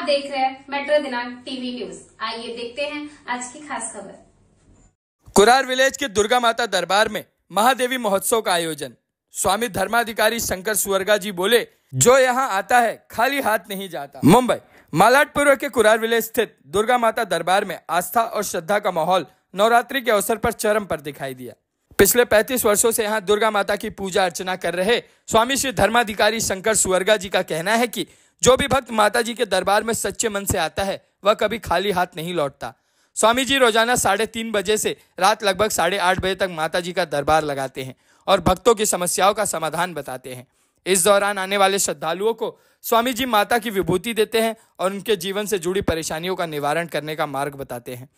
देख रहे हैं मेट्रो दिनांक टीवी न्यूज। आइए देखते हैं आज की खास खबर। कुरार विलेज के दुर्गा माता दरबार में महादेवी महोत्सव का आयोजन। स्वामी धर्माधिकारी शंकर सुअरगा जी बोले, जो यहाँ आता है खाली हाथ नहीं जाता। मुंबई मालाडपुर के कुरार विलेज स्थित दुर्गा माता दरबार में आस्था और श्रद्धा का माहौल नवरात्रि के अवसर पर चरम पर दिखाई दिया। पिछले 35 वर्षों से यहाँ दुर्गा माता की पूजा अर्चना कर रहे स्वामी श्री धर्माधिकारी शंकर सुअरगा जी का कहना है कि जो भी भक्त माता जी के दरबार में सच्चे मन से आता है वह कभी खाली हाथ नहीं लौटता। स्वामी जी रोजाना 3:30 बजे से रात लगभग 8:30 बजे तक माता जी का दरबार लगाते हैं और भक्तों की समस्याओं का समाधान बताते हैं। इस दौरान आने वाले श्रद्धालुओं को स्वामी जी माता की विभूति देते हैं और उनके जीवन से जुड़ी परेशानियों का निवारण करने का मार्ग बताते हैं।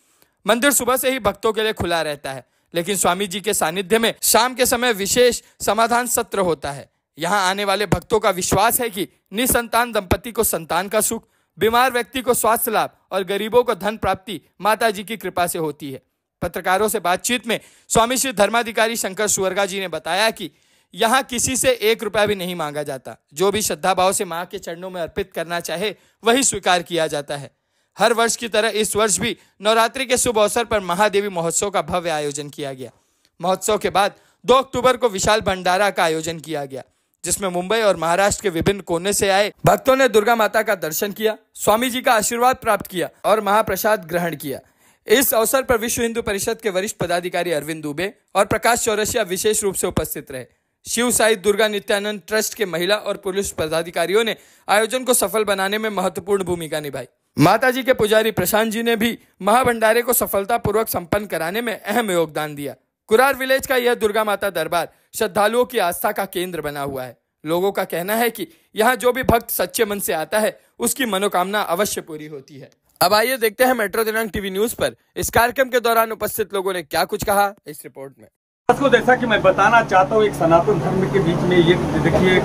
मंदिर सुबह से ही भक्तों के लिए खुला रहता है, लेकिन स्वामी जी के सानिध्य में शाम के समय विशेष समाधान सत्र होता है। यहाँ आने वाले भक्तों का विश्वास है कि निसंतान दंपति को संतान का सुख, बीमार व्यक्ति को स्वास्थ्य लाभ और गरीबों को धन प्राप्ति माता जी की कृपा से होती है। पत्रकारों से बातचीत में स्वामी श्री धर्माधिकारी शंकर सुअरगा जी ने बताया कि यहाँ किसी से 1 रुपया भी नहीं मांगा जाता। जो भी श्रद्धा भाव से माँ के चरणों में अर्पित करना चाहे वही स्वीकार किया जाता है। हर वर्ष की तरह इस वर्ष भी नवरात्रि के शुभ अवसर पर महादेवी महोत्सव का भव्य आयोजन किया गया। महोत्सव के बाद 2 अक्टूबर को विशाल भंडारा का आयोजन किया गया, जिसमें मुंबई और महाराष्ट्र के विभिन्न कोने से आए भक्तों ने दुर्गा माता का दर्शन किया, स्वामी जी का आशीर्वाद प्राप्त किया और महाप्रसाद ग्रहण किया। इस अवसर पर विश्व हिंदू परिषद के वरिष्ठ पदाधिकारी अरविंद दुबे और प्रकाश चौरसिया विशेष रूप से उपस्थित रहे। शिव साई दुर्गा नित्यानंद ट्रस्ट के महिला और पुरुष पदाधिकारियों ने आयोजन को सफल बनाने में महत्वपूर्ण भूमिका निभाई। माता जी के पुजारी प्रशांत जी ने भी महाभंडारे को सफलतापूर्वक संपन्न कराने में अहम योगदान दिया। कुरार विलेज का यह दुर्गा माता दरबार श्रद्धालुओं की आस्था का केंद्र बना हुआ है। लोगों का कहना है कि यहाँ जो भी भक्त सच्चे मन से आता है उसकी मनोकामना अवश्य पूरी होती है। अब आइए देखते हैं मेट्रो दिनांक टीवी न्यूज पर इस कार्यक्रम के दौरान उपस्थित लोगों ने क्या कुछ कहा इस रिपोर्ट में। को जैसा कि मैं बताना चाहता हूँ, एक सनातन धर्म के बीच में ये देखिए एक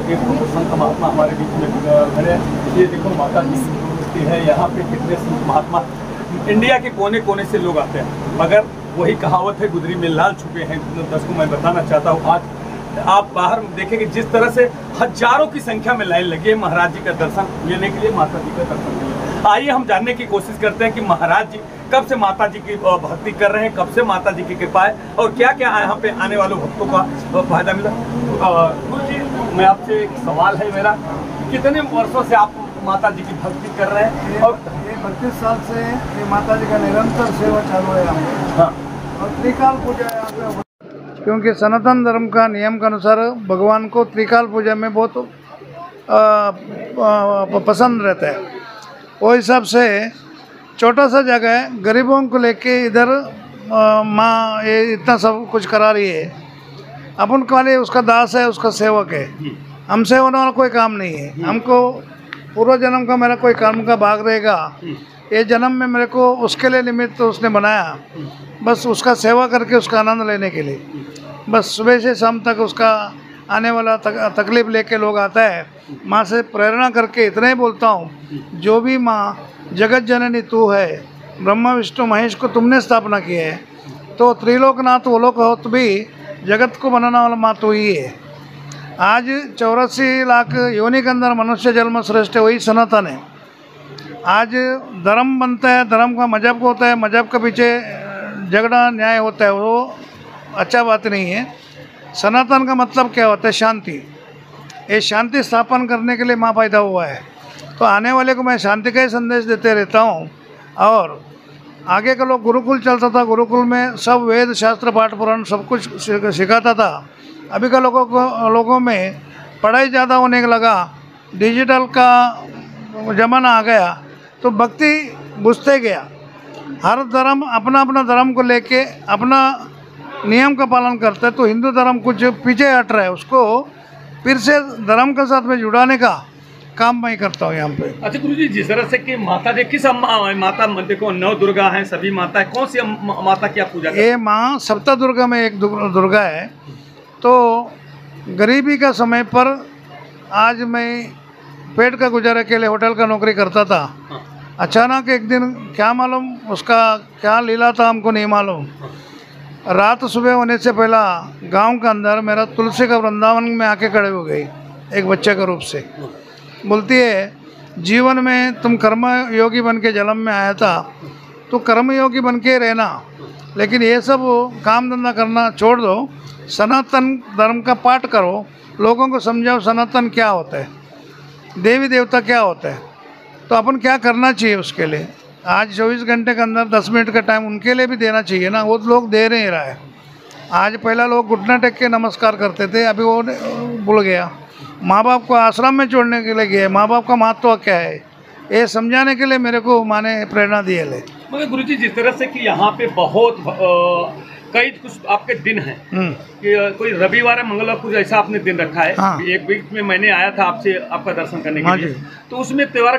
संत महात्मा हमारे बीच में खड़े हैं। ये देखो माता जी की मूर्ति है। यहाँ पे कितने संत महात्मा इंडिया के कोने कोने से लोग आते हैं, मगर वही कहावत है गुदरी में लाल छुपे हैं। दर्शकों मैं बताना चाहता हूँ, आज आप बाहर देखेंगे जिस तरह से हजारों की संख्या में लाइन लगी है महाराज जी का दर्शन लेने के लिए, माता जी का दर्शन के लिए। आइए हम जानने की कोशिश करते हैं कि महाराज जी कब से माता जी की भक्ति कर रहे हैं, कब से माता जी की कृपा है और क्या क्या यहाँ पे आने वालों भक्तों का फायदा मिला। गुरु जी, मैं आपसे एक सवाल है मेरा, कितने वर्षों से आप माता जी की भक्ति कर रहे हैं? और ये 32 साल से ये माता जी का निरंतर सेवा चालू है यहाँ। हाँ, और त्रिकाल पूजा यहाँ पे, क्योंकि सनातन धर्म का नियम के अनुसार भगवान को त्रिकाल पूजा में बहुत पसंद रहता है। वो हिसाब से छोटा सा जगह है, गरीबों को लेके इधर माँ ये इतना सब कुछ करा रही है। अपन वाले उसका दास है, उसका सेवक है। हमसे होने वाला कोई काम नहीं है। हमको पूर्व जन्म का मेरा कोई कर्म का भाग रहेगा, ये जन्म में मेरे को उसके लिए निमित्त तो उसने बनाया, बस उसका सेवा करके उसका आनंद लेने के लिए। बस सुबह से शाम तक उसका आने वाला तकलीफ लेके लोग आता है। माँ से प्रेरणा करके इतना ही बोलता हूँ, जो भी माँ जगत जननी तू है, ब्रह्मा विष्णु महेश को तुमने स्थापना की है, तो त्रिलोकनाथ वो लोग हो तो भी जगत को बनाने वाला माँ तू ही है। आज 84 लाख योनि के अंदर मनुष्य जन्म श्रेष्ठ वही सनातन है। आज धर्म बनता है, धर्म का मजहब होता है, मजहब के पीछे झगड़ा न्याय होता है, वो अच्छा बात नहीं है। सनातन का मतलब क्या होता है? शांति। ये शांति स्थापन करने के लिए माँ पैदा हुआ है, तो आने वाले को मैं शांति का ही संदेश देते रहता हूँ। और आगे के लोग गुरुकुल चलता था, गुरुकुल में सब वेद शास्त्र पाठ पुराण सब कुछ सिखाता था। अभी का लोगों में पढ़ाई ज़्यादा होने लगा, डिजिटल का ज़माना आ गया, तो भक्ति बुझते गया। हर धर्म अपना अपना धर्म को लेके अपना नियम का पालन करता है, तो हिंदू धर्म कुछ पीछे हट रहा है, उसको फिर से धर्म के साथ में जुड़ाने का काम मैं करता हूँ यहाँ पे। अच्छा गुरु जी, जिस तरह से कि माता जी किस माता देखो 9 दुर्गा हैं, सभी माता है, कौन सी माता की आप पूजा करते हैं? ये माँ सप्ता दुर्गा में एक दुर्गा है। तो गरीबी का समय पर आज मैं पेट का गुजारा के लिए होटल का नौकरी करता था। अचानक एक दिन क्या मालूम उसका क्या लीला था, हमको नहीं मालूम। रात सुबह होने से पहला गांव के अंदर मेरा तुलसी का वृंदावन में आके खड़े हो गई, एक बच्चे के रूप से। बोलती है जीवन में तुम कर्म योगी बन के जन्म में आया था तो कर्म योगी बन के रहना, लेकिन ये सब काम धंधा करना छोड़ दो, सनातन धर्म का पाठ करो, लोगों को समझाओ सनातन क्या होता है, देवी देवता क्या होता है, तो अपन क्या करना चाहिए उसके लिए। आज 24 घंटे के अंदर 10 मिनट का टाइम उनके लिए भी देना चाहिए ना, वो लोग दे नहीं रहा है। आज पहला लोग घुटना टेक के नमस्कार करते थे, अभी वो भूल गया। माँ बाप को आश्रम में छोड़ने के लिए गए, माँ बाप का महत्व क्या है ये समझाने के लिए मेरे को माँ ने प्रेरणा दी है। मगर गुरुजी जिस तरह से कि यहाँ पे बहुत कई कुछ आपके दिन हैं कि कोई रविवार है, मंगलवार कुछ ऐसा आपने दिन रखा है। हाँ। एक वीक में मैंने आया था आपसे आपका दर्शन करने के लिए, तो उसमें त्योहार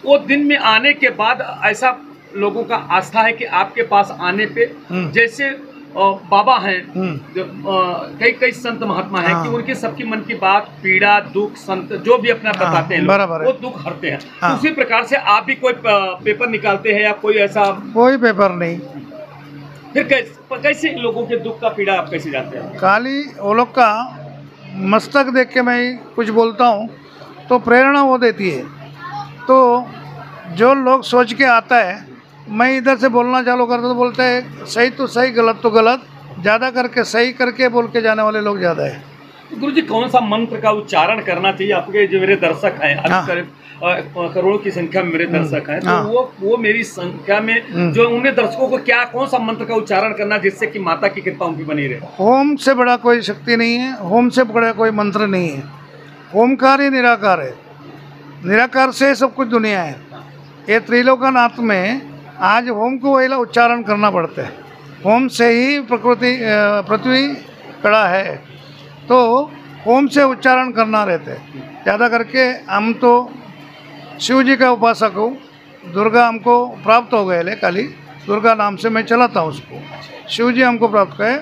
वो दिन में आने के बाद ऐसा लोगों का आस्था है कि आपके पास आने पे जैसे बाबा हैं, कई कई संत महात्मा हैं कि उनकी सबकी मन की बात, पीड़ा, दुख, संत जो भी अपना बताते हैं लोग, वो दुख हरते हैं। तो उसी प्रकार से आप भी कोई पेपर निकालते हैं या कोई ऐसा? कोई पेपर नहीं। फिर कैसे लोगों के दुख का पीड़ा आप कैसे जाते हैं? खाली वो लोग का मस्तक देख के मैं कुछ बोलता हूँ तो प्रेरणा वो देती है। तो जो लोग सोच के आता है, मैं इधर से बोलना चालू करता तो बोलते हैं सही तो सही, गलत तो गलत, ज़्यादा करके सही करके बोल के जाने वाले लोग ज़्यादा है। तो गुरुजी कौन सा मंत्र का उच्चारण करना चाहिए आपके जो मेरे दर्शक हैं, करोड़ों की संख्या में मेरे दर्शक हैं, तो वो मेरी संख्या में जो उन्हें दर्शकों को क्या कौन सा मंत्र का उच्चारण करना जिससे कि माता की कृपा उनकी बनी रहे? होम से बड़ा कोई शक्ति नहीं है, होम से बड़ा कोई मंत्र नहीं है। ओमकार ही निराकार है, निराकार से सब कुछ दुनिया है। ये त्रिलोकनाथ में आज होम को वही उच्चारण करना पड़ता है, होम से ही पृथ्वी खड़ा है, तो होम से उच्चारण करना रहता है। ज़्यादा करके हम तो शिव जी का उपासक हूँ, दुर्गा हमको प्राप्त हो गए, काली दुर्गा नाम से मैं चलाता हूँ उसको, शिव जी हमको प्राप्त गए।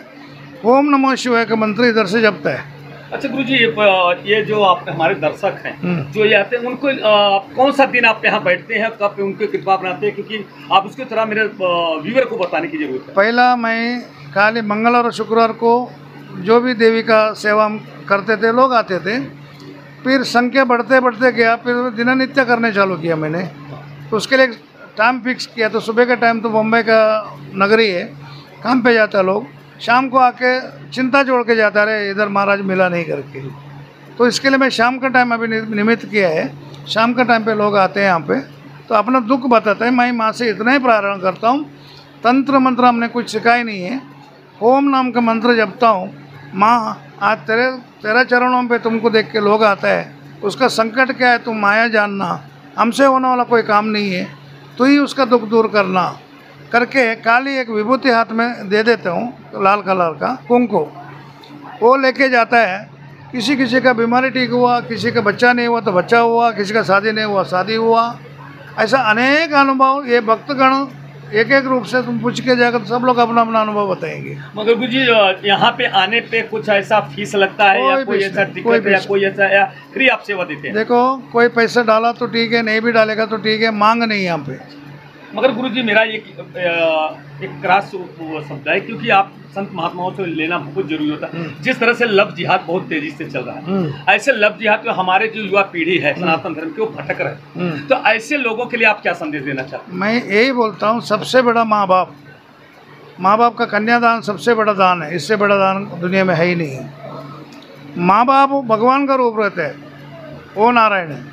ओम नमो शिवाय का मंत्र इधर से जपता है। अच्छा गुरुजी, ये जो आप हमारे दर्शक हैं जो ये आते हैं, उनको कौन सा दिन आप यहाँ बैठते हैं, कब उनकी कृपा बनाते हैं, क्योंकि आप उसकी तरह मेरे व्यूअर को बताने की जरूरत है। पहला मैं खाली मंगलवार और शुक्रवार को जो भी देवी का सेवा हम करते थे, लोग आते थे। फिर संख्या बढ़ते बढ़ते गया, फिर दिन नित्य करने चालू किया मैंने, तो उसके लिए टाइम फिक्स किया। तो सुबह का टाइम तो बम्बई का नगरी है, काम पे जाता लोग, शाम को आके चिंता जोड़ के जाता रहे इधर महाराज मिला नहीं करके। तो इसके लिए मैं शाम का टाइम अभी निमित्त किया है, शाम का टाइम पे लोग आते हैं यहाँ पे, तो अपना दुख बताते हैं। मैं माँ से इतना ही प्रार्थना करता हूँ, तंत्र मंत्र हमने कुछ सिखाई नहीं है, ओम नाम का मंत्र जपता हूँ। माँ आज तेरे चरणों पे तुमको देख के लोग आता है, उसका संकट क्या है तुम माया जानना, हमसे होने वाला कोई काम नहीं है, तो ही उसका दुख दूर करना करके काली एक विभूति हाथ में दे देता हूँ, लाल कलर का कुंको, वो लेके जाता है। किसी किसी का बीमारी ठीक हुआ, किसी का बच्चा नहीं हुआ तो बच्चा हुआ, किसी का शादी नहीं हुआ शादी हुआ, ऐसा अनेक अनुभव। ये भक्तगण एक एक रूप से तुम पूछ के जाकर सब लोग अपना अपना अनुभव बताएंगे। मगर गुरुजी यहाँ पे आने पे कुछ ऐसा फीस लगता है या कोई ऐसा टिकट या कोई ऐसा या फ्री आप सेवा देते हैं? देखो कोई पैसा डाला तो ठीक है, नहीं भी डालेगा तो ठीक है, मांग नहीं यहाँ पे। मगर गुरुजी मेरा एक क्रॉस शब्द है, क्योंकि आप संत महात्माओं से लेना बहुत जरूरी होता है। जिस तरह से लव जिहाद बहुत तेजी से चल रहा है, ऐसे लव जिहाद में हमारे जो युवा पीढ़ी है सनातन धर्म की वो भटक रहे हैं, तो ऐसे लोगों के लिए आप क्या संदेश देना चाहते हैं? मैं यही बोलता हूँ, सबसे बड़ा माँ बाप का कन्यादान सबसे बड़ा दान है, इससे बड़ा दान दुनिया में है ही नहीं है। माँ बाप भगवान का रूप रहते हैं, वो नारायण है,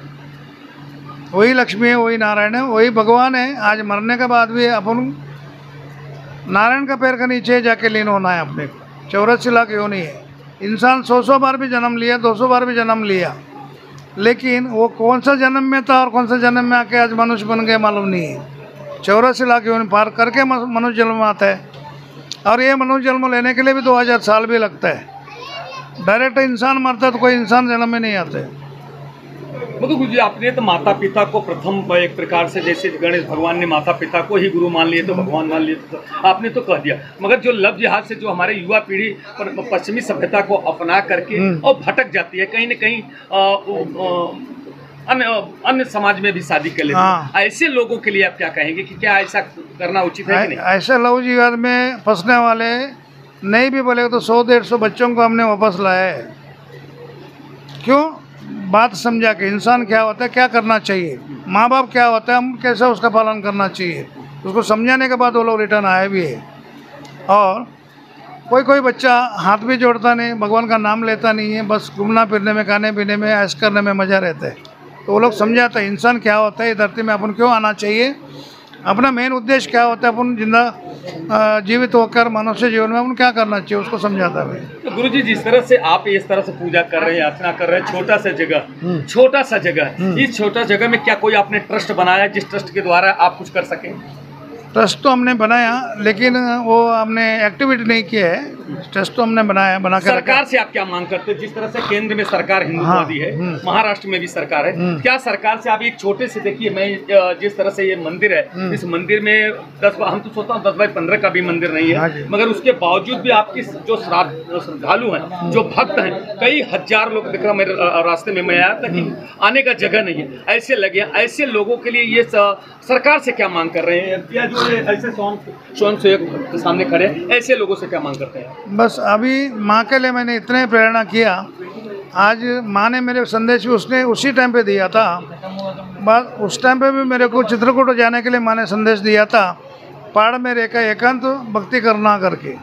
वही लक्ष्मी है, वही नारायण है, वही भगवान है। आज मरने के बाद भी अपन नारायण का पैर के नीचे जाके लीन होना है अपने को। 84 लाख योनि है, इंसान 100 बार भी जन्म लिया, 200 बार भी जन्म लिया, लेकिन वो कौन सा जन्म में था और कौन सा जन्म में आके आज मनुष्य बन गए मालूम नहीं है। 84 लाख योनि पार करके मनुष्य जन्म आता है, और ये मनुष्य जन्म लेने के लिए भी 2000 साल भी लगता है। डायरेक्ट इंसान मरता है तो कोई इंसान जन्म में नहीं आता है। मतलब गुरुजी आपने तो माता पिता को प्रथम एक प्रकार से, जैसे गणेश भगवान ने माता पिता को ही गुरु मान लिए तो भगवान मान लिए, तो आपने तो कह दिया। मगर जो लव जिहाद से जो हमारे युवा पीढ़ी पश्चिमी सभ्यता को अपना करके और भटक जाती है, कहीं न कहीं अन्य समाज में भी शादी कर लेते हैं, ऐसे लोगों के लिए आप क्या कहेंगे कि क्या ऐसा करना उचित है कि नहीं? ऐसे लव जिहाद में फंसने वाले नहीं भी बोले तो 100-150 बच्चों को हमने वापस लाया है। क्यों? बात समझा के इंसान क्या होता है, क्या करना चाहिए, माँ बाप क्या होता है, हम कैसे उसका पालन करना चाहिए, उसको समझाने के बाद वो लोग रिटर्न आए भी है। और कोई कोई बच्चा हाथ भी जोड़ता नहीं, भगवान का नाम लेता नहीं है, बस घूमना फिरने में, खाने पीने में, ऐश करने में मज़ा रहता है। तो वो लोग समझाता है इंसान क्या होता है, इस धरती में अपन क्यों आना चाहिए, अपना मेन उद्देश्य क्या होता है, अपन जिंदा जीवित होकर मनुष्य जीवन में अपन क्या करना चाहिए, उसको समझाता है। तो गुरुजी, जिस तरह से आप इस तरह से पूजा कर रहे हैं, अर्चना कर रहे हैं, छोटा सा जगह है, इस छोटा जगह में क्या कोई आपने ट्रस्ट बनाया जिस ट्रस्ट के द्वारा आप कुछ कर सकें? ट्रस्ट तो हमने बनाया, लेकिन वो हमने एक्टिविटी नहीं किया है। ट्रस्ट तो हमने बना के सरकार से आप क्या मांग करते हैं? जिस तरह से केंद्र में सरकार हिंदुवादी है, महाराष्ट्र में भी सरकार है, क्या सरकार से आप एक छोटे से, देखिए मैं जिस तरह से ये मंदिर है, इस मंदिर में हम तो सोचता हूँ 10 बाई 15 का भी मंदिर नहीं है, मगर उसके बावजूद भी आपकी जो श्रद्धालु हैं, जो भक्त हैं, कई हजार लोग दिख रहा, मेरे रास्ते में मैं आया था कि आने का जगह नहीं है, ऐसे लगे, ऐसे लोगों के लिए ये सरकार से क्या मांग कर रहे हैं, या जो ऐसे स्वयं सेवक के सामने खड़े ऐसे लोगों से क्या मांग करते हैं? बस अभी माँ के लिए मैंने इतने प्रेरणा किया, आज माँ ने मेरे संदेश भी उसने उसी टाइम पे दिया था, बस उस टाइम पे भी मेरे को चित्रकूट जाने के लिए माँ ने संदेश दिया था, पहाड़ में रहकर एकांत भक्ति करना करके,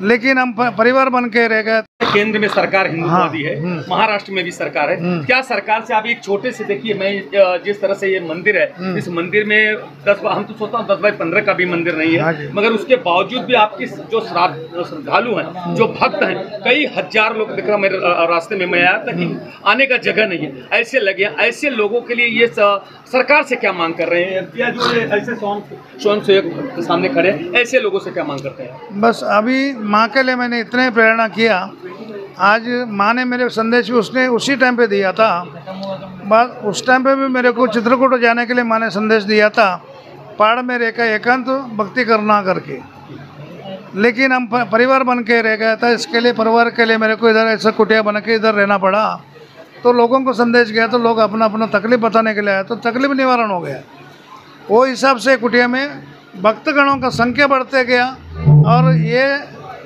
लेकिन हम परिवार बन के रह गए। केंद्र में सरकार हिंदुवादी है, महाराष्ट्र में भी सरकार है, क्या सरकार से आप एक छोटे से, देखिए मैं जिस तरह से ये मंदिर है, इस मंदिर में हम तो सोचता हूँ 10 बाई 15 का भी मंदिर नहीं है, मगर उसके बावजूद भी आपकी जो श्रद्धालु हैं, जो भक्त हैं, कई हजार लोग दिख रहा, मेरे रास्ते में मैं आया था कि आने का जगह नहीं है, ऐसे लगे, ऐसे लोगों के लिए ये सरकार से क्या मांग कर रहे हैं, या जो ऐसे स्वयं सेवक के सामने खड़े ऐसे लोगों से क्या मांग करते हैं? बस अभी माँ के लिए मैंने इतने प्रेरणा किया, आज माँ ने मेरे संदेश भी उसने उसी टाइम पे दिया था, बस उस टाइम पे भी मेरे को चित्रकूट जाने के लिए माँ ने संदेश दिया था, पहाड़ में रहकर एकांत भक्ति करना करके, लेकिन हम परिवार बन के रह गया था। इसके लिए परिवार के लिए मेरे को इधर ऐसा कुटिया बना के इधर रहना पड़ा, तो लोगों को संदेश गया तो लोग अपना अपना तकलीफ बताने के लिए आए, तो तकलीफ निवारण हो गया। वो हिसाब से कुटिया में भक्तगणों का संख्या बढ़ते गया और ये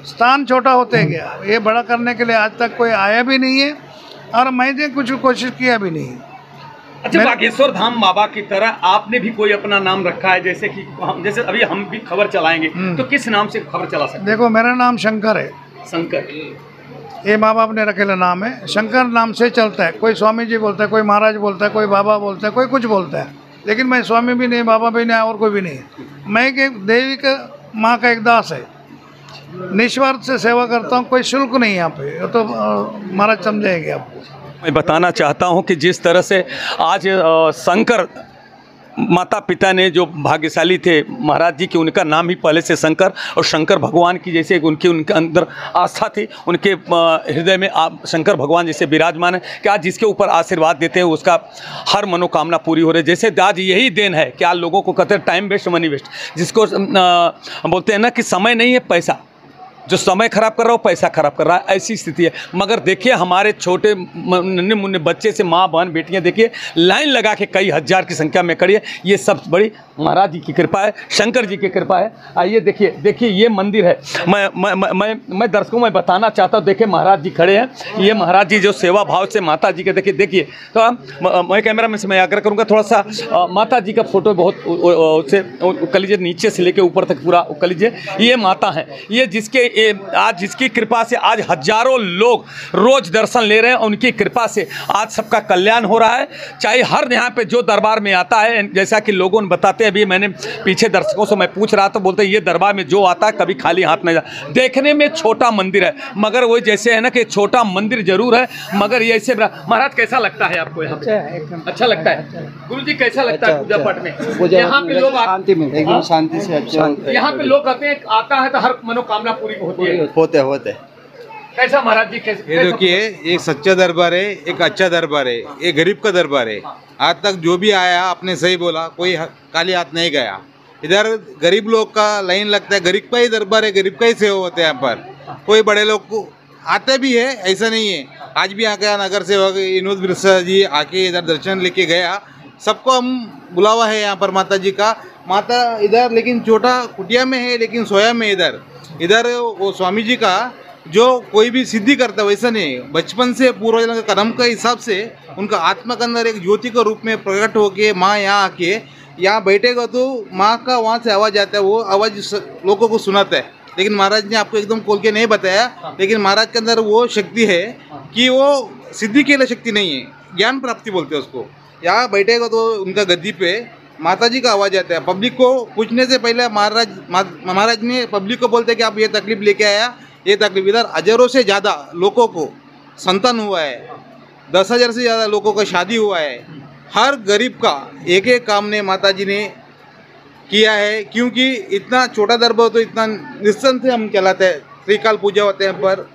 स्थान छोटा होते गया। ये बड़ा करने के लिए आज तक कोई आया भी नहीं है और मैंने कुछ कोशिश किया भी नहीं। अच्छा, बागेश्वर धाम बाबा की तरह आपने भी कोई अपना नाम रखा है, जैसे कि जैसे अभी हम भी खबर चलाएंगे तो किस नाम से खबर चला सकते हैं? देखो, मेरा नाम शंकर है। शंकर, ये माँ बाप ने रखेला नाम है, शंकर नाम से चलता है। कोई स्वामी जी बोलता है, कोई महाराज बोलता है, कोई बाबा बोलता है, कोई कुछ बोलता है, लेकिन मैं स्वामी भी नहीं, बाबा भी नहीं, और कोई भी नहीं। मैं एक देवी का माँ का एक दास है, निस्वार्थ से सेवा करता हूँ, कोई शुल्क नहीं यहाँ पे, तो महाराज समझाएंगे आपको। मैं बताना चाहता हूँ कि जिस तरह से आज शंकर माता पिता ने जो भाग्यशाली थे महाराज जी की, उनका नाम ही पहले से शंकर, और शंकर भगवान की जैसे उनके अंदर आस्था थी, उनके हृदय में शंकर भगवान जैसे विराजमान है कि आज जिसके ऊपर आशीर्वाद देते हैं उसका हर मनोकामना पूरी हो रही है। जैसे आज यही देन है कि आज लोगों को कहते हैं टाइम वेस्ट मनी वेस्ट, जिसको बोलते हैं ना कि समय नहीं है पैसा, जो समय खराब कर रहा हो पैसा खराब कर रहा है, ऐसी स्थिति है। मगर देखिए हमारे छोटे नन्हे मुन्ने बच्चे से माँ बहन बेटियां देखिए लाइन लगा के कई हजार की संख्या में खड़ी है। ये सब बड़ी महाराज जी की कृपा है, शंकर जी की कृपा है। आइए देखिए ये मंदिर है। मैं दर्शकों में बताना चाहता हूँ, देखिए महाराज जी खड़े हैं, ये महाराज जी जो सेवा भाव से माता जी के देखिए तो मैं कैमरा में से मैं आग्रह करूँगा थोड़ा सा माता जी का फोटो बहुत उससे कर लीजिए, नीचे से लेके ऊपर तक पूरा कर लीजिए। ये माता है, ये जिसके आज जिसकी कृपा से आज हजारों लोग रोज दर्शन ले रहे हैं, उनकी कृपा से आज सबका कल्याण हो रहा है। चाहे हर यहाँ पे जो दरबार में आता है, जैसा कि लोगों ने बताते हैं, अभी मैंने पीछे दर्शकों से मैं पूछ रहा था, बोलते हैं ये दरबार में जो आता है कभी खाली हाथ नहीं जाता। देखने में छोटा मंदिर है, मगर वो जैसे है ना कि छोटा मंदिर जरूर है, मगर ये ऐसे महाराज कैसा लगता है आपको यहाँ पे? अच्छा लगता है। गुरु जी कैसा लगता है पूजा पाठ में? यहाँ पे लोग शांति मिलती है, शांति से अच्छा। यहाँ पे लोग कहते हैं आता है तो हर मनोकामना पूरी होते कैसा महाराज जी? कैसे? ये देखिए, एक सच्चा दरबार है, एक अच्छा दरबार है, एक गरीब का दरबार है। आज तक जो भी आया आपने सही बोला, कोई खाली हाथ नहीं गया। इधर गरीब लोग का लाइन लगता है, गरीब का ही दरबार है, गरीब का ही सेवा होते हैं यहाँ पर। कोई बड़े लोग को आते भी है, ऐसा नहीं है। आज भी आके नगर सेवक विनोद बिरसा जी आके इधर दर्शन लेके गया, सबको हम बुलावा है यहाँ पर माता जी का। माता इधर लेकिन छोटा कुटिया में है, लेकिन सोया में इधर वो स्वामी जी का जो कोई भी सिद्धि करता है वैसा नहीं, बचपन से पूर्वजों के कर्म के हिसाब से उनका आत्मा के अंदर एक ज्योति के रूप में प्रकट होके माँ यहाँ आके यहाँ बैठेगा तो माँ का वहाँ से आवाज़ आता है, वो आवाज़ लोगों को सुनाता है। लेकिन महाराज ने आपको एकदम खोल के नहीं बताया, लेकिन महाराज के अंदर वो शक्ति है कि वो सिद्धि के लिए शक्ति नहीं है, ज्ञान प्राप्ति बोलते हैं उसको। यहाँ बैठेगा तो उनका गद्दी पे माता जी का आवाज़ आता है। पब्लिक को पूछने से पहले महाराज ने पब्लिक को बोलते हैं कि आप ये तकलीफ लेके आया, ये तकलीफ। इधर हजारों से ज़्यादा लोगों को संतान हुआ है, 10,000 से ज़्यादा लोगों का शादी हुआ है। हर गरीब का एक एक काम ने माता जी ने किया है, क्योंकि इतना छोटा दरबार तो इतना निश्चिंत से हम चलाते हैं। त्रिकाल पूजा होते हैं पर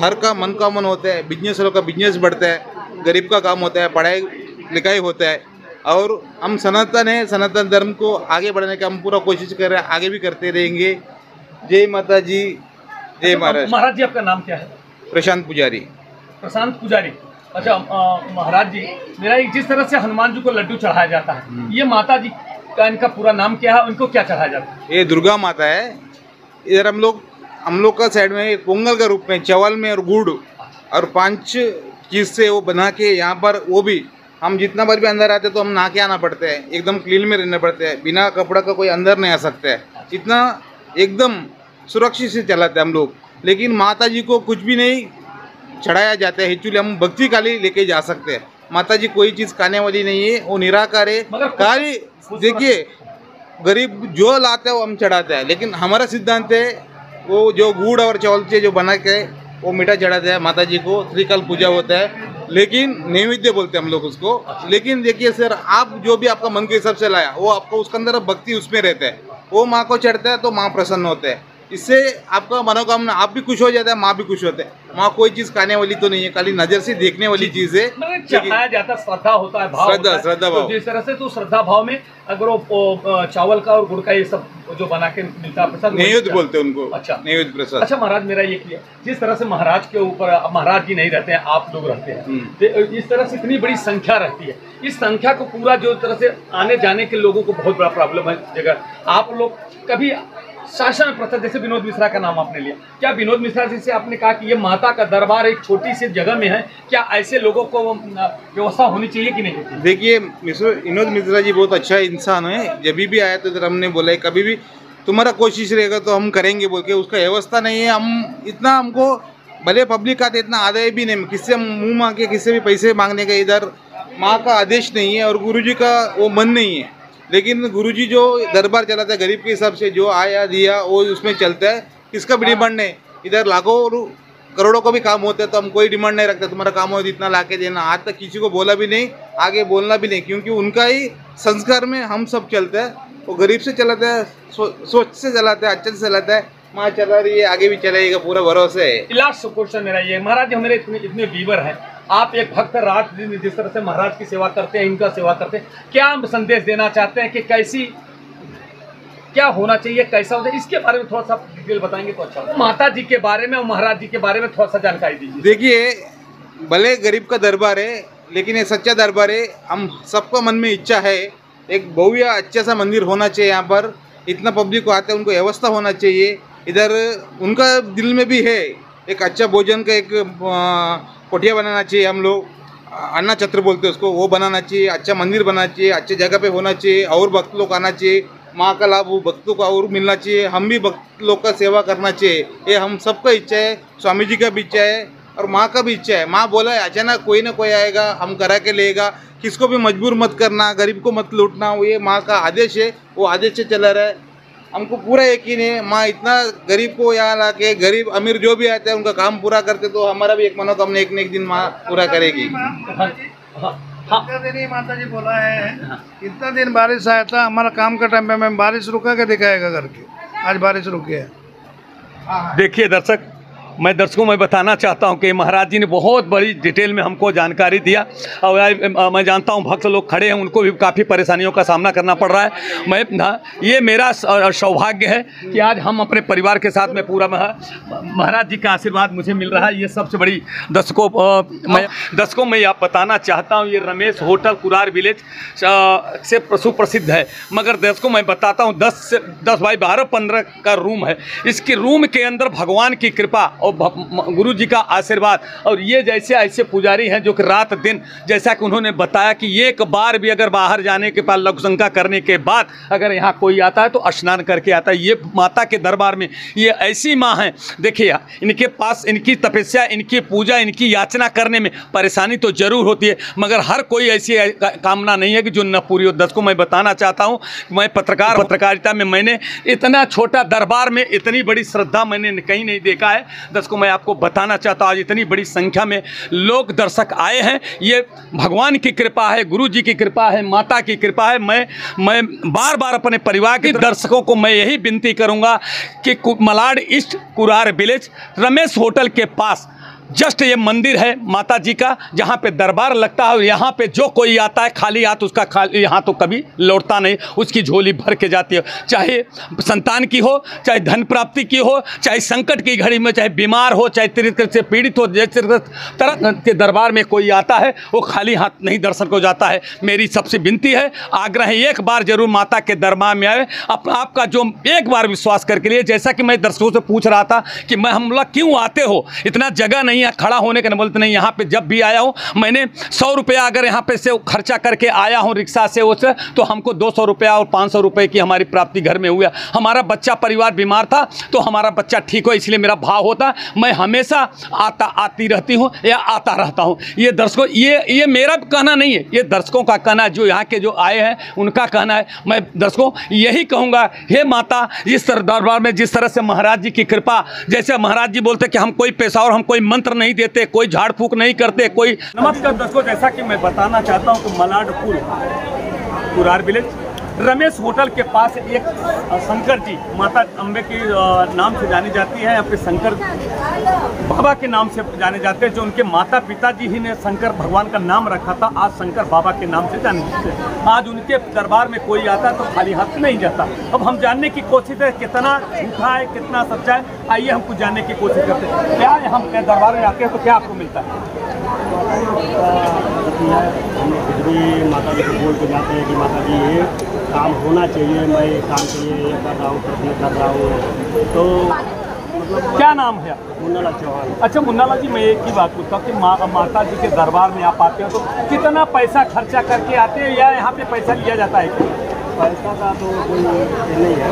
हर का मन होता है, बिजनेस वालों का बिजनेस बढ़ता है, गरीब का काम होता है, पढ़ाई लिखाई होता है। और हम सनातन है, सनातन धर्म को आगे बढ़ाने का हम पूरा कोशिश कर रहे हैं, आगे भी करते रहेंगे। जय माता जी, जय महाराज। महाराज जी आपका नाम क्या है? प्रशांत पुजारी। प्रशांत पुजारी। अच्छा महाराज जी, मेरा जिस तरह से हनुमान जी को लड्डू चढ़ाया जाता है, ये माता जी का इनका पूरा नाम क्या है, उनको क्या चढ़ाया जाता है? ये दुर्गा माता है। इधर हम लोग का साइड में पोंगल का रूप में चावल में और गुड़ और 5 चीज़ से वो बना के यहाँ पर, वो भी हम जितना बार भी अंदर आते तो हम नहा के आना पड़ता है, एकदम क्लीन में रहना पड़ता है, बिना कपड़ा का कोई अंदर नहीं आ सकता है, इतना एकदम सुरक्षित से चलाते हैं हम लोग। लेकिन माता जी को कुछ भी नहीं चढ़ाया जाता है, एक्चुअली हम भक्ति काली लेके जा सकते हैं। माता जी कोई चीज़ खाने वाली नहीं है, वो निराकार है। काली देखिए, गरीब जो लाते हैं वो हम चढ़ाते हैं, लेकिन हमारा सिद्धांत है वो जो गुड़ और चावल से जो बना के वो मीठा चढ़ाते हैं माता जी को। त्रिकाल पूजा होता है, लेकिन नैवेद्य बोलते हैं हम लोग उसको। लेकिन देखिए सर, आप जो भी आपका मन के हिसाब से लाया, वो आपको उसके अंदर भक्ति उसमें रहता है, वो माँ को चढ़ता है तो माँ प्रसन्न होते हैं। इससे आपका मनोकामना, आप भी खुश हो जाता है, माँ भी खुश होते हैं। माँ कोई चीज़ खाने वाली तो नहीं है, खाली नजर से देखने वाली चीज़ है। चढ़ाया जाता, श्रद्धा होता है, भाव होता है। श्रद्धा भाव। तो जिस तरह से तो श्रद्धा भाव में अगर वो चावल का और गुड़ का ये सब जो बना के मिलता है प्रसाद, नैवेद्य बोलते हैं उनको। अच्छा, नैवेद्य प्रसाद। अच्छा महाराज, मेरा ये किया, जिस तरह से महाराज के ऊपर महाराज जी नहीं रहते हैं, आप लोग रहते हैं, तो इस तरह से इतनी बड़ी संख्या रहती है, इस संख्या को पूरा जो तरह से आने जाने के लोगों को बहुत बड़ा प्रॉब्लम है जगह। आप लोग कभी शासन प्रथा, जैसे विनोद मिश्रा का नाम आपने लिया, क्या विनोद मिश्रा जी से आपने कहा कि ये माता का दरबार एक छोटी सी जगह में है, क्या ऐसे लोगों को व्यवस्था होनी चाहिए कि नहीं? देखिए, विनोद मिश्रा जी बहुत अच्छा इंसान है। जब भी आया तो इधर हमने बोला है कभी भी तुम्हारा कोशिश रहेगा तो हम करेंगे बोल के, उसका व्यवस्था नहीं है। हम इतना, हमको भले पब्लिक आते इतना आदाय भी नहीं, किससे हम मुँह मांग के किससे भी पैसे मांगने का इधर माँ का आदेश नहीं है और गुरु जी का वो मन नहीं है। लेकिन गुरुजी जो दरबार चलाता है गरीब के हिसाब से, जो आया दिया वो उसमें चलता है, किसका भी डिमांड नहीं। इधर लाखों करोड़ों का भी काम होता है तो हम कोई डिमांड नहीं रखते, तुम्हारा काम हो इतना ला के देना। आज तक किसी को बोला भी नहीं, आगे बोलना भी नहीं, क्योंकि उनका ही संस्कार में हम सब चलते हैं। वो गरीब से चलाता है, सोच से चलाता है, अच्छे से चलाता है। माँ चला रही है, आगे भी चलाएगा, पूरा भरोसा है। लास्ट क्वेश्चन मेरा ये, महाराज जी मेरे इतने व्यूवर हैं, आप एक भक्त रात दिन जिस तरह से महाराज की सेवा करते हैं, इनका सेवा करते हैं, क्या हम संदेश देना चाहते हैं कि कैसी क्या होना चाहिए, कैसा होता है, इसके बारे में थोड़ा सा डिटेल बताएंगे तो अच्छा होगा। माता जी के बारे में और महाराज जी के बारे में थोड़ा सा जानकारी दीजिए। देखिए, भले गरीब का दरबार है, लेकिन ये सच्चा दरबार है। हम सबका मन में इच्छा है एक भव्य अच्छा सा मंदिर होना चाहिए। यहाँ पर इतना पब्लिक को आते हैं, उनको व्यवस्था होना चाहिए। इधर उनका दिल में भी है एक अच्छा भोजन का एक कोठिया बनाना चाहिए। हम लोग अन्ना छत्र बोलते हैं उसको, वो बनाना चाहिए। अच्छा मंदिर बनाना चाहिए, अच्छे जगह पे होना चाहिए, और भक्त लोग आना चाहिए। माँ का लाभ वो भक्तों को और मिलना चाहिए। हम भी भक्त लोग का सेवा करना चाहिए, ये हम सबका इच्छा है। स्वामी जी का भी इच्छा है और माँ का भी इच्छा है। माँ बोला है अचानक कोई ना कोई आएगा, हम करा के लेगा, किसको भी मजबूर मत करना, गरीब को मत लूटना। वो ये माँ का आदेश है, वो आदेश से चला रहा है। हमको पूरा यकीन है माँ इतना गरीब को यहाँ ला के, गरीब अमीर जो भी आते हैं उनका काम पूरा करते, तो हमारा भी एक मनोकामना एक न एक दिन माँ पूरा करेगी। इतना दिन ही माता जी बोला है, इतना दिन बारिश आया था, हमारा काम का टाइम पे मैं बारिश रुका के दिखाएगा करके, आज बारिश रुकी है। देखिए दर्शक, मैं दर्शकों में बताना चाहता हूं कि महाराज जी ने बहुत बड़ी डिटेल में हमको जानकारी दिया, और मैं जानता हूं भक्त लोग खड़े हैं, उनको भी काफ़ी परेशानियों का सामना करना पड़ रहा है। ये मेरा सौभाग्य है कि आज हम अपने परिवार के साथ में पूरा महाराज जी का आशीर्वाद मुझे मिल रहा है। ये सबसे बड़ी दर्शकों में आप बताना चाहता हूँ, ये रमेश होटल कुरार विलेज से सुप्रसिद्ध है। मगर दर्शकों मैं बताता हूँ 10 बाई 12 15 का रूम है। इसके रूम के अंदर भगवान की कृपा और गुरु जी का आशीर्वाद। और ये जैसे ऐसे पुजारी हैं जो कि रात दिन, जैसा कि उन्होंने बताया कि एक बार भी अगर बाहर जाने के बाद लघु शंका करने के बाद अगर यहाँ कोई आता है तो स्नान करके आता है। ये माता के दरबार में ये ऐसी माँ हैं, देखिए इनके पास इनकी तपस्या, इनकी पूजा, इनकी याचना करने में परेशानी तो जरूर होती है, मगर हर कोई ऐसी कामना नहीं है कि जो न पूरी हो। दर्शकों मैं बताना चाहता हूँ, मैं पत्रकारिता में मैंने इतना छोटा दरबार में इतनी बड़ी श्रद्धा मैंने कहीं नहीं देखा है। दर्शकों मैं आपको बताना चाहता हूँ आज इतनी बड़ी संख्या में लोग दर्शक आए हैं, ये भगवान की कृपा है, गुरु जी की कृपा है, माता की कृपा है। मैं बार बार अपने परिवार के दर्शकों को मैं यही विनती करूंगा कि Malad east Kurar village Ramesh hotel के पास जस्ट ये मंदिर है माता जी का, जहाँ पे दरबार लगता है। और यहाँ पे जो कोई आता है खाली हाथ उसका खाली यहाँ तो कभी लौटता नहीं, उसकी झोली भर के जाती है। चाहे संतान की हो, चाहे धन प्राप्ति की हो, चाहे संकट की घड़ी में, चाहे बीमार हो, चाहे तीर्थ से पीड़ित हो, जैसे तरह के दरबार में कोई आता है वो खाली हाथ नहीं दर्शन को जाता है। मेरी सबसे विनती है, आग्रह है, एक बार जरूर माता के दरबार में आए। आपका जो एक बार विश्वास करके लिए, जैसा कि मैं दर्शकों से पूछ रहा था कि मैं हम लोग क्यों आते हो, इतना जगह नहीं है खड़ा होने के, न बोलते नहीं। यहाँ पे जब भी आया हूँ मैंने 100 रुपया अगर यहाँ पे से खर्चा करके आया हूँ रिक्शा से उससे, तो हमको 200 रुपया और 500 रुपये की हमारी प्राप्ति घर में हुआ। हमारा बच्चा परिवार बीमार था तो हमारा बच्चा ठीक हो, इसलिए मेरा भाव होता, मैं हमेशा आती रहती हूँ या आता रहता हूँ। ये दर्शकों ये मेरा कहना नहीं है, ये दर्शकों का कहना है, जो यहाँ के जो आए हैं उनका कहना है। मैं दर्शकों यही कहूँगा, हे माता, इस दरबार में जिस तरह से महाराज जी की कृपा, जैसे महाराज जी बोलते कि हम कोई पैसा और हम कोई मंत्र नहीं देते, कोई झाड़ फूक नहीं करते, कोई। नमस्कार दर्शकों, जैसा कि मैं बताना चाहता हूं कि मलाड कुरार विलेज रमेश होटल के पास एक शंकर जी, माता अम्बे के नाम से जानी जाती है, यहाँ पे शंकर बाबा के नाम से जाने जाते हैं। जो उनके माता पिताजी ही ने शंकर भगवान का नाम रखा था, आज शंकर बाबा के नाम से जाने जाते हैं। आज उनके दरबार में कोई आता तो खाली हाथ नहीं जाता। अब हम जानने की कोशिश है कितना झूठा है कितना सच्चा है, आइए हम कुछ जानने की कोशिश करते हैं। क्या है, हम दरबार में आते हैं तो क्या आपको मिलता है? हम खुद भी माता जी को बोल के जाते हैं कि माता जी ये काम होना चाहिए, मैं काम के लिए ये कर रहा हूँ, प्रश्न कर रहा हूँ। तो मतलब क्या नाम है? मुन्नालाल चौहान। अच्छा मुन्नालाल जी, मैं एक ही बात पूछता हूँ कि माता जी के दरबार में आप आते हो तो कितना पैसा खर्चा करके आते हैं या यहाँ पे पैसा लिया जाता है? पैसा का तो कोई नहीं है,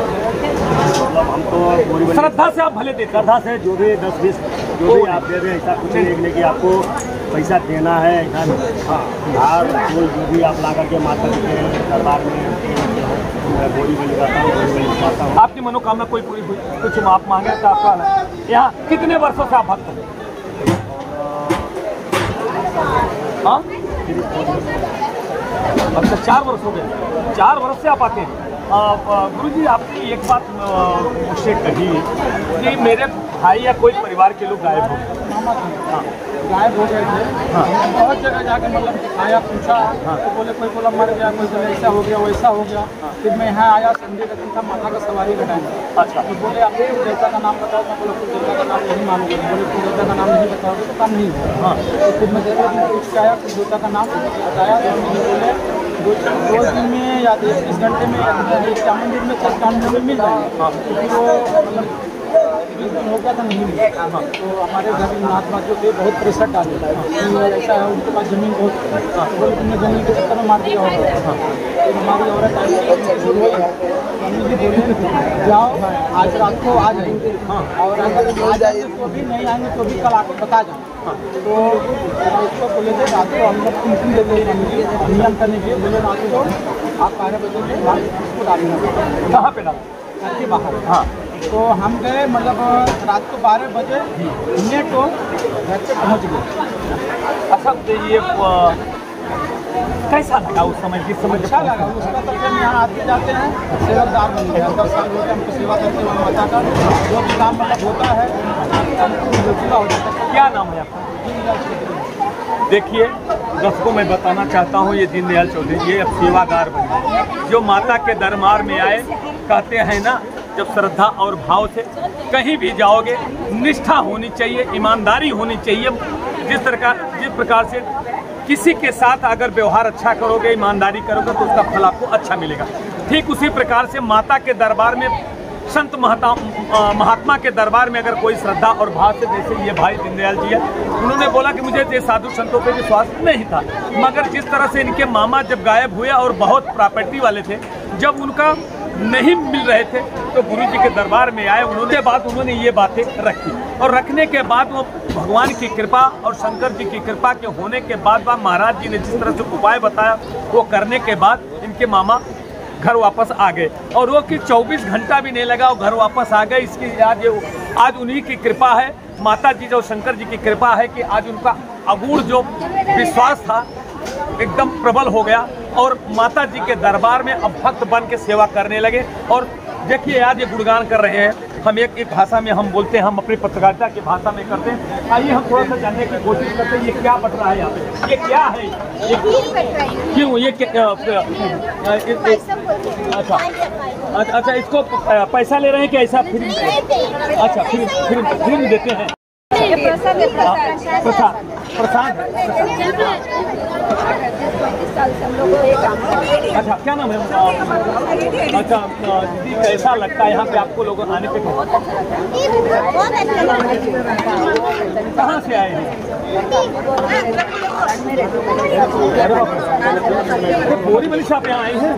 मतलब हम तो श्रद्धा से आप भले देते, श्रद्धा से जो भी 10-20 जो भी आप दे दें, ऐसा कुछ नहीं कि आपको पैसा देना है। हाँ, धार फूल जो भी आप ला करके माता जी के दरबार में बोली में लगाता हूँ। आपकी मनोकामना कोई पूरी हुई, कुछ आप मांगे तो आपका। यहाँ कितने वर्षों से आप भक्त हैं? हाँ, अच्छा 4 वर्ष हो गए। 4 वर्ष से आप आते हैं। गुरुजी आपने एक बात मुझसे कही कि मेरे भाई या कोई परिवार के लोग गायब हो गए। हाँ, गायब हो गए थे। हाँ, बहुत जगह जाके मतलब आया पूछा, तो बोले कोई बोला मर गया, कोई बोले ऐसा हो गया वैसा हो गया। फिर मैं यहाँ आया, संडे का दिन था, माता का सवारी का टाइम। अच्छा, तो बोले आपने कुल देवता का नाम बताओ। मैं बोला कुल देवता का नाम नहीं मानूंगा। बोले कुल देवता का नाम नहीं बताओगे तो काम नहीं होगा। हाँ, तो फिर मैं देवता पूछ के आया, कुल देवता का नाम बताया। तो बोले 2 दिन में या 30 घंटे में या मंदिर में 6 घंटे में मिल जाएंगे। हाँ, तो फिर वो मतलब हो गया था, नहीं मिला। हाँ, तो हमारे घर में महात्मा जो थे बहुत प्रेशर डाल देता है, ऐसा है उनके पास जमीन बहुत। हाँ, तो बोले तुमने जमीन के चक्कर में मार दिया होगा। हाँ, तो हमारी औरत आई, मम्मी जी बोले जाओ आज रात को आ जाएंगे। हाँ, और अगर आ जाए तो भी नहीं आएंगे तो भी कल आकर बता जाओ। हाँ, तो उसको बोले थे रात को हम लोग 3 देते हैं मम्मी जी नियम करने के लिए। बोले रात को आप 12 बजे के बाद उसको डालना। कहाँ पे डाल? घर के बाहर। हाँ, तो हम गए, मतलब रात को 12 बजे नेट को घर पे पहुँच गए। अच्छा, ये कैसा लगा उस समय? जिस समय अच्छा लगा उसका। तो फिर यहाँ आते जाते हैं, सेवादार बन गया। 10 साल हो गए हमको सेवा करते हुए माता का। जो भी काम मतलब होता है पूरा हो जाता है। क्या नाम है आपका? देखिए दर्शकों, मैं बताना चाहता हूँ ये दीनदयाल चौधरी ये अब सेवादार बन गए। जो माता के दरबार में आए, कहते हैं ना, जब श्रद्धा और भाव से कहीं भी जाओगे, निष्ठा होनी चाहिए, ईमानदारी होनी चाहिए। जिस प्रकार से किसी के साथ अगर व्यवहार अच्छा करोगे, ईमानदारी करोगे तो उसका फल आपको अच्छा मिलेगा। ठीक उसी प्रकार से माता के दरबार में संत महात्मा के दरबार में अगर कोई श्रद्धा और भाव से, जैसे ये भाई दीनदयाल जी है, उन्होंने बोला कि मुझे ये साधु संतों पे विश्वास नहीं था, मगर जिस तरह से इनके मामा जब गायब हुए और बहुत प्रॉपर्टी वाले थे, जब उनका नहीं मिल रहे थे तो गुरु जी के दरबार में आए। उन्होंने ये बातें रखी और रखने के बाद वो भगवान की कृपा और शंकर जी की कृपा के होने के बाद महाराज जी ने जिस तरह से उपाय बताया वो करने के बाद इनके मामा घर वापस आ गए और वो कि 24 घंटा भी नहीं लगा वो घर वापस आ गए। इसकी आज उन्हीं की कृपा है, माता जी जो शंकर जी की कृपा है कि आज उनका अगूढ़ जो विश्वास था एकदम प्रबल हो गया और माता जी के दरबार में अब भक्त बन के सेवा करने लगे। और देखिए आज ये गुणगान कर रहे हैं, हम एक भाषा में हम बोलते हैं, हम अपनी पत्रकारिता की भाषा में करते हैं। आइए हम थोड़ा सा जानने की कोशिश करते हैं ये क्या बट रहा है यहाँ पे, ये क्या है, क्यों ये अच्छा इसको पैसा ले रहे हैं क्या, ऐसा फ्री? अच्छा फ्री देते हैं। प्रसाद अच्छा क्या नाम है? अच्छा दीदी कैसा लगता है यहाँ पे आपको लोग आने पे? कहाँ से आए हैं? बोरीवली से आप यहाँ आए हैं?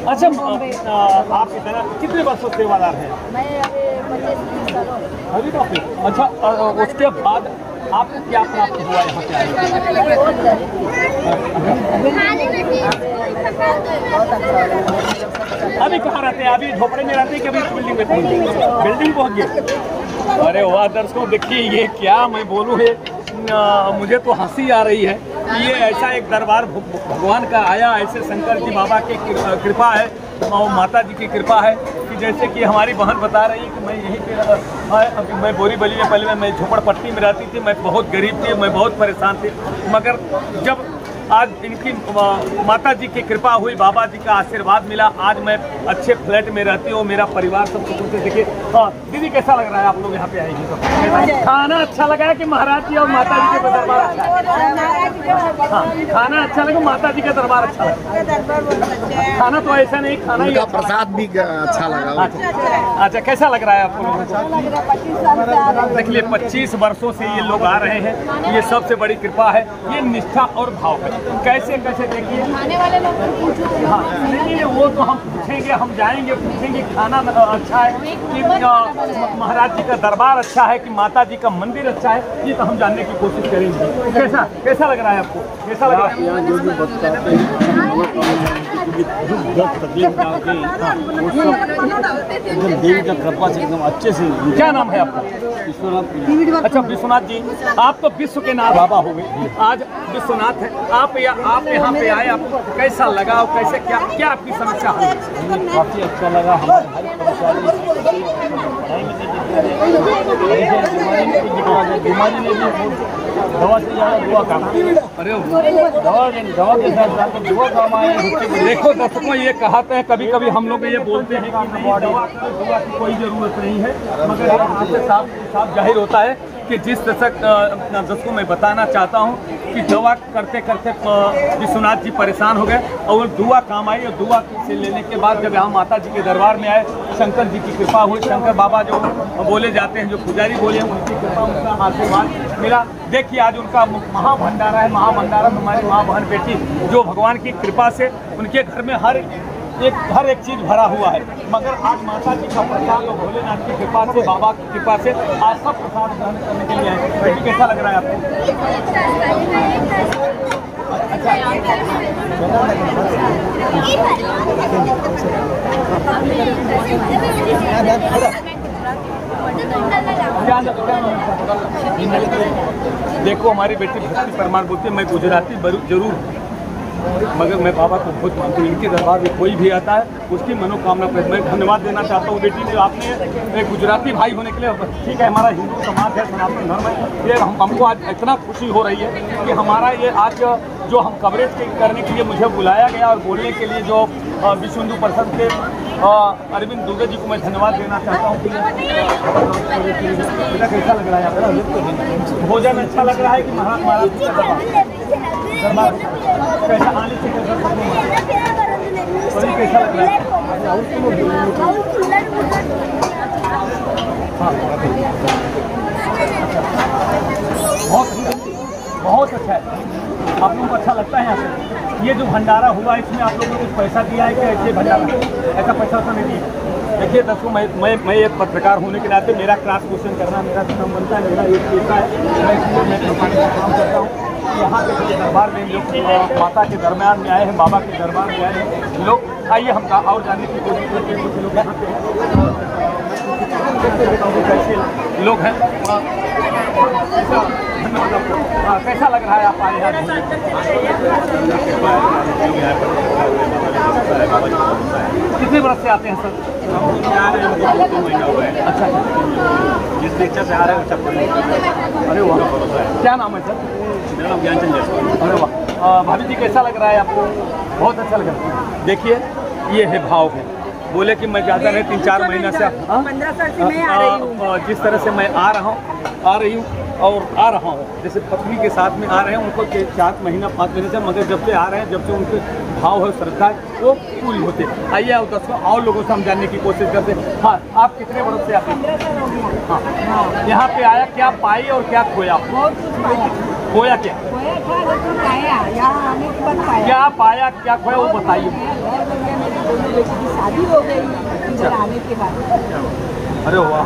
अच्छा आप इतना कितने वर्षों सेवादार हैं? अभी काफी। अच्छा उसके बाद आपको क्या प्राप्त हुआ यहाँ पे अभी कहाँ रहते हैं? अभी झोपड़े में रहते हैं कि अभी बिल्डिंग में? बिल्डिंग पहुँच गए। अरे वाह दर्शकों देखिए ये क्या मैं बोलूँ है, मुझे तो हंसी आ रही है। ये ऐसा एक दरबार भगवान का आया, ऐसे शंकर जी बाबा की कृपा है और माता जी की कृपा है कि जैसे कि हमारी बहन बता रही है कि मैं यहीं पे मैं बोरीवली में पहले मैं झोपड़पट्टी में रहती थी, मैं बहुत गरीब थी, मैं बहुत परेशान थी, मगर जब आज इनकी माता जी की कृपा हुई, बाबा जी का आशीर्वाद मिला, आज मैं अच्छे फ्लैट में रहती हूँ, मेरा परिवार सब कुछ से। देखिए हाँ दीदी कैसा लग रहा है आप लोग यहाँ पे आए हैं? तो खाना अच्छा लगा है कि महाराज जी और माता जी के दरबार अच्छा है? हाँ खाना अच्छा लगा, माता जी का दरबार अच्छा लगा। खाना तो ऐसा नहीं, खाना ही प्रसाद भी अच्छा लगा। अच्छा कैसा लग रहा है आपको लोगों? देखिए 25 वर्षों से ये लोग आ रहे हैं, ये सबसे बड़ी कृपा है, ये निष्ठा और भाव है। कैसे देखिए आने वाले लोग हाँ नहीं वो तो हम पूछेंगे, हम जाएंगे पूछेंगे खाना अच्छा है कि महाराज जी का दरबार अच्छा है कि माता जी का मंदिर अच्छा है, ये तो हम जानने की कोशिश करेंगे। कैसा लग रहा है आपको? कैसा लग रहा है? यहाँ जो भी बताते तकलीफ एकदम देवी का कृपा से एकदम अच्छे से। क्या नाम है आपका? विश्वनाथ। अच्छा विश्वनाथ जी, आप तो विश्व के नाथ बाबा हो गए, आज विश्वनाथ है। आप यहाँ पे आए, आपको कैसा लगा और कैसे क्या आपकी समस्या है? काफ़ी अच्छा लगा। हमारे हर परेशानी बीमारी में भी दवा से ज़्यादा दुआ काम। अरे दवा के साथ दुआ काम आए। देखो दर्शकों ये कहते हैं, कभी कभी हम लोग ये बोलते हैं कि नहीं दवा की कोई ज़रूरत नहीं है, मगर यहाँ से साफ जाहिर होता है कि जिस दर्शकों मैं बताना चाहता हूँ कि दवा करते करते विश्वनाथ जी परेशान हो गए और दुआ काम आई, और दुआ से लेने के बाद जब यहाँ माता जी के दरबार में आए, शंकर जी की कृपा हुई, शंकर बाबा जो बोले जाते हैं, जो पुजारी बोले हैं, उनकी कृपा, उनका आशीर्वाद मिला। देखिए आज उनका महाभंडारा है, महाभंडारा हमारी माँ बहन बेटी जो भगवान की कृपा से उनके घर में हर एक चीज़ भरा हुआ है, मगर आज माता जी का प्रसाद और भोलेनाथ की कृपा से, बाबा की कृपा से आज सब प्रसाद ग्रहण करने के लिए आए। कैसा लग रहा है आपको? देखो हमारी बेटी भक्ति परमार बोलती है, मैं गुजराती जरूर मगर मैं बाबा को बहुत मानती हूँ। इनके दरबार में कोई भी आता है उसकी मनोकामना पर मैं धन्यवाद देना चाहता हूँ। बेटी ने आपने एक गुजराती भाई होने के लिए, ठीक है हमारा हिंदू समाज है, सनातन धर्म है, ये हमको आज इतना खुशी हो रही है कि हमारा ये आज जो हम कवरेज करने के लिए मुझे बुलाया गया और बोलने के लिए जो विश्व हिंदू परिषद के अरविंद दुबे जी को मैं धन्यवाद देना चाहता हूँ। बेटा कैसा लग रहा है आपका भोजन? अच्छा लग रहा है कि महाराज कैसा आने से कैसा लग रहा है? बहुत अच्छा है। आप लोगों को अच्छा लगता है यहाँ से? ये जो भंडारा हुआ इसमें आप लोगों को कुछ पैसा दिया है कि ऐसे भंडारा ऐसा पैसा तो नहीं दिया? देखिए दोस्तों, मैं एक पत्रकार होने के नाते मेरा क्रॉस क्वेश्चन करना मेरा काम बनता है, मेरा एक पेशा है। मैं काम करता हूँ। यहाँ पे दरबार में लोग माता के दरमियान में आए हैं, बाबा के दरबार में आए हैं लोग। आइए हम और जानने की कोशिश करते हैं लोग यहाँ पे कैसे लोग हैं। धन्यवाद आपको। कैसा लग रहा है आप आए हैं? कितने बरस से आते हैं सर? अच्छा, जिस शिक्षा से आ रहे हैं अच्छा। अरे वाह, क्या नाम है सर? मेरा नाम ज्ञानचंद जायसवाल। अरे वाह, भाभी जी कैसा लग रहा है आपको? बहुत अच्छा लग रहा है। देखिए ये है भाव है। बोले कि मैं ज़्यादा नहीं 3-4 महीना से 15 साल से मैं आ रही हूँ। जिस तरह से मैं आ रही हूँ और आ रहा हूँ, जैसे पत्नी के साथ में आ रहे हैं उनको 4 महीना 5 महीने से, मगर जब से आ रहे हैं, जब से उनके भाव है, श्रद्धा है, वो पूरी होते। आइए और दर्शकों और लोगों से हम जानने की कोशिश करते हैं। हाँ, आप कितने वर्ष से आते हैं? हाँ, यहाँ पे आया, क्या पाई और क्या खोया? खोया क्या? क्या पाया क्या खोया वो बताइए। शादी हो गई आने के बाद। अरे वाह,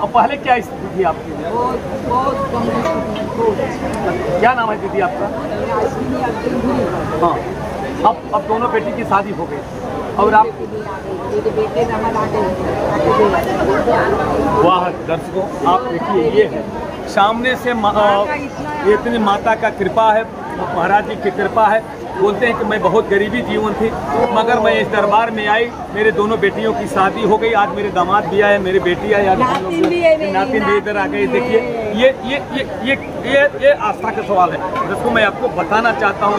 पहले क्या स्थिति थी आपकी? क्या नाम है दीदी आपका? हाँ, अब दोनों बेटी की शादी हो गई और आप? वाह दर्शकों, आप देखिए ये है सामने से इतनी माता का कृपा है, महाराज जी की कृपा है। बोलते हैं कि मैं बहुत गरीबी जीवन थी, मगर मैं इस दरबार में आई, मेरे दोनों बेटियों की शादी हो गई। आज मेरे दामाद भी आए, मेरी बेटी आई, आज नातिन भी इधर आ गए। देखिए ये आस्था का सवाल है जिसको मैं आपको बताना चाहता हूँ।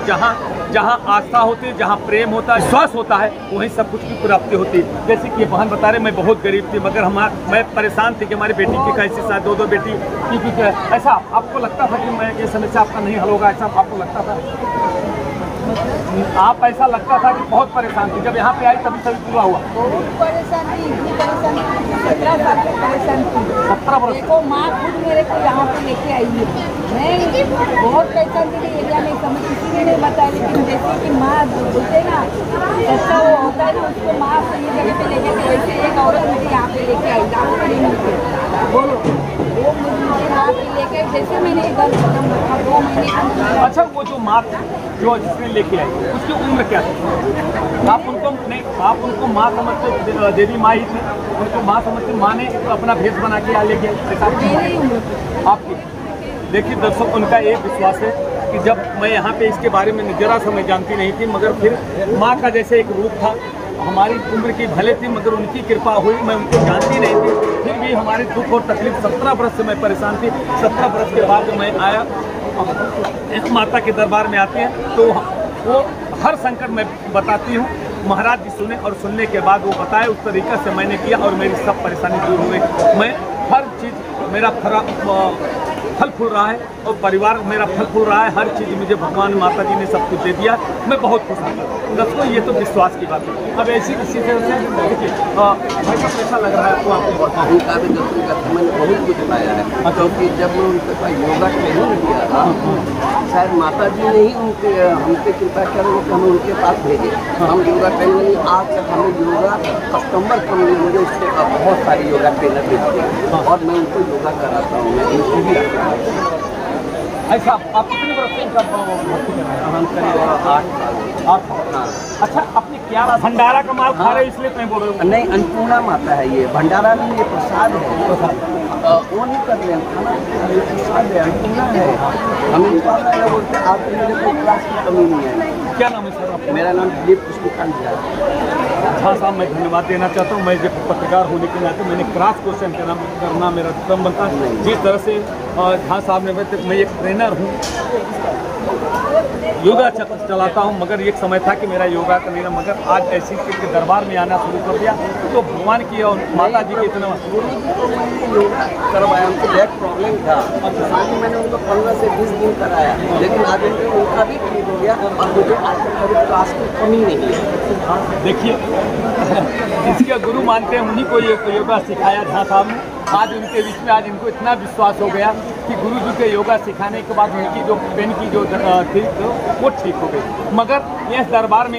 जहाँ आस्था होती है, जहाँ प्रेम होता है, विश्वास होता है, वहीं सब कुछ की प्राप्ति होती है। जैसे कि बहन बता रहे मैं बहुत गरीब थी, मगर मैं परेशान थी कि हमारी बेटी की कैसी शादी, 2 बेटी की ऐसा आपको लगता था कि मैं ये समस्या आपका नहीं हल होगा, ऐसा आपको लगता था? आप ऐसा लगता था कि बहुत परेशान थी, जब यहाँ पे आई तभी पूरा हुआ? बहुत परेशान थी, इतनी परेशान थी, 17 साल से परेशान थी। 17 वर्ष? देखो माँ खुद मेरे को यहाँ पे लेके आई है। मैं बहुत परेशान थी, एरिया में समझ किसी ने नहीं बताया, लेकिन जैसे कि माँ बोलते ना ऐसा वो होता है ना, उसको माँ सही जगह पे लेके, वैसे एक औरत मुझे यहाँ पे लेके आई, बोलो वो मुझे यहाँ पे लेके, जैसे मैंने घर खत्म रखा 2 महीने का। अच्छा, वो जो माँ जो जिसने लेके आई उसकी उम्र क्या थी? आप उनको माँ समझते, देवी माँ ही थी, उनको माँ समझते, माँ ने अपना भेष बना के आ लेके आपकी? देखिए दर्शक, उनका एक विश्वास है कि जब मैं यहाँ पे इसके बारे में जरा सा मैं जानती नहीं थी, मगर फिर माँ का जैसे एक रूप था, हमारी उम्र की भले थी मगर उनकी कृपा हुई, मैं उनको जानती नहीं थी, फिर भी हमारे दुख और तकलीफ 17 वर्ष से मैं परेशान थी। 17 वर्ष के बाद जब मैं आया, माता के दरबार में आते हैं तो वो हर संकट में बताती हूँ, महाराज जी सुने और सुनने के बाद वो बताए, उस तरीक़े से मैंने किया और मेरी सब परेशानी दूर हो गई। मैं हर चीज़ मेरा फल फूल रहा है और परिवार मेरा फल फूल रहा है, हर चीज़ मुझे भगवान माता जी ने सब कुछ दे दिया, मैं बहुत खुश हूँ दोस्तों। ये तो विश्वास की बात है। अब ऐसी किसी तरह से देखिए कैसा लग रहा है आपको? आपको बताऊँ उनका भी दर्शन का मैंने बहुत कुछ पाया है, क्योंकि जब मैं उनके पास योगा ट्रेनिंग किया था, शायद माता जी ने ही हमसे कृपा कर हमें उनके पास भेजे। हम योगा ट्रेनिंग आज तक हमें योगा कस्टमर कम नहीं, मुझे उससे बहुत सारी योगा ट्रेनर भेजते हैं और मैं उनको योगा कराता हूँ, मैं उनको भी ऐसा। आप कितने वर्ष से इनका भर्ती कर रहे हैं? हम करीब 8 साल। हाँ। अच्छा, अपने क्या भंडारा का माल खा रहे हो इसलिए मैं बोल रहा हूँ? नहीं, अन्नपूर्णा माता है ये, भंडारा नहीं, ये प्रसाद है। वो नहीं कर रहे हैं खाना, ये प्रसाद है, अन्नपूर्णा है। हम इनका बोलते हैं आपको मेरे कोई क्लास की कमी नहीं है। क्या नाम है सर आपका? मेरा नाम दिलीप कृष्णकांत है। हाँ साहब, मैं धन्यवाद देना चाहता हूँ। मैं जब पत्रकार होने के नाते मैंने क्रॉस क्वेश्चन करना मेरा काम बनता है। जिस तरह से हाँ साहब ने, मैं एक ट्रेनर हूँ, योगा चलाता हूँ, मगर एक समय था कि मेरा योगा का नहीं, मगर आज ऐसी के दरबार में आना शुरू कर दिया तो भगवान की और माता जी के इतना योगा करवाया, उनको बैक प्रॉब्लम था। अच्छा, मैंने उनको 15 से 20 दिन कराया, लेकिन आज उनका भी ठीक हो गया और मुझे आज तक कभी क्लास की कमी नहीं है। देखिए, जिसके गुरु मानते हैं उन्हीं को ये योगा सिखाया था साहब ने। आज उनके बीच में आज इनको इतना विश्वास हो गया कि गुरु जी के योगा सिखाने के बाद उनकी जो पेन की जो थी वो ठीक हो गई। मगर इस दरबार में